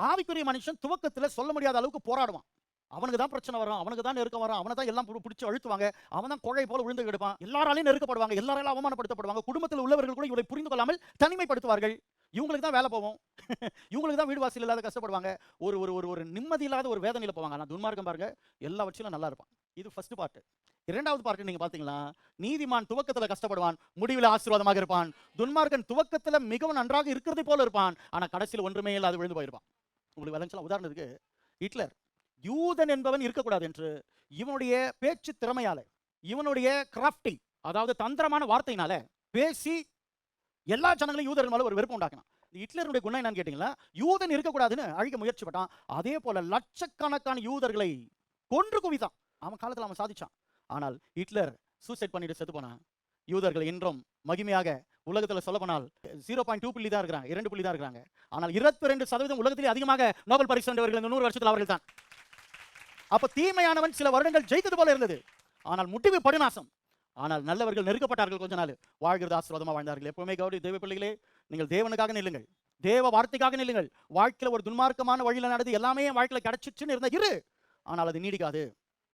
ஆவிக்குரிய மனுஷன் துவக்கத்துல சொல்ல முடியாத அளவுக்கு போராடுவான். அவனுக்கு தான் பிரச்சனை வரும், அவனுக்கு தான் நெருக்கம் வரும், அவனை தான் எல்லாம் பிடிச்சி அழுத்துவாங்க, அவன் தான் குழை போல விழுந்து கிடப்பான், எல்லாராலையும் நெருக்கப்படுவாங்க, எல்லாராலும் அவமானப்படுத்தப்படுவாங்க, குடும்பத்தில் உள்ளவர்கள் கூட இவரை புரிந்து கொள்ளாமல் தனிமைப்படுத்துவார்கள். இவங்களுக்கு தான் வேலை போவோம், இவங்களுக்கு தான் வீடு வாசல் இல்லாத கஷ்டப்படுவாங்க, ஒரு ஒரு ஒரு ஒரு நிம்மதி இல்லாத ஒரு வேதனையில போவாங்க. ஆனால் துன்மார்க்கம் பாருங்க, எல்லா வச்சிலும் நல்லா இருப்பான். இது ஃபர்ஸ்ட் பார்ட். இரண்டாவது பார்ட் நீங்க பாத்தீங்களா, நீதிமான் துவக்கத்துல கஷ்டப்படுவான், முடிவில் ஆசீர்வாதமாக இருப்பான். துன்மார்க்கன் துவக்கத்துல மிகவும் நன்றாக இருக்கிறதை போல இருப்பான், ஆனா கடைசியில் ஒன்றுமே இல்லாத விழுந்து போயிருப்பான். உங்களுக்கு விளங்கலாம். உதாரணத்துக்கு ஹிட்லர், யூதன் என்பவன் இருக்கக்கூடாது என்று இவனுடைய பேச்சு திறமையால, இவனுடைய கிராஃப்டிங், அதாவது தந்திரமான வார்த்தையினால பேசி எல்லா ஜனங்களையும் யூதர்கள் மேல ஒரு வெறுப்பு உண்டாக்கினான். ஹிட்லருடைய குணம் என்னன்னு கேட்டீங்களா, யூதன் இருக்கக்கூடாதுன்னு அழிக்க முயற்சி பட்டான். அதே போல லட்சக்கணக்கான யூதர்களை கொன்று குவித்தான். அவன் காலத்தில் அவன் சாதிச்சான். ஆனால் ஹிட்லர் சூசைட் பண்ணிட்டு செத்து போனான். யூதர்கள் இன்றும் மகிமையாக உலகத்தில் சொல்ல போனால் 0.2 புள்ளி தான் இருக்கிறாங்க, 2 புள்ளி தான் இருக்கிறாங்க. ஆனால் 22% உலகத்திலே அதிகமாக நோபல் பரிசு வென்றவர்கள் இந்த 100 வருஷத்தில் அவர்கள் தான். அப்ப தீமையானவன் சில வருடங்கள் ஜெயித்தது போல இருந்தது, ஆனால் முடிவு படுநாசம். ஆனால் நல்லவர்கள் நெருக்கப்பட்டார்கள், கொஞ்ச நாள் வாழ்கிறது ஆசீர்வாதமா வாழ்ந்தார்கள். எப்பவுமே கௌரி தேவ பிள்ளைகளே, நீங்கள் தேவனுக்காக நில்லுங்கள், தேவ வார்த்தைக்காக நில்லுங்கள். வாழ்க்கையில் ஒரு துன்மார்க்கமான வழியில் நடந்து எல்லாமே வாழ்க்கையில் கிடைச்சிச்சுன்னு இருந்தா இரு, ஆனால் அது நீடிக்காது.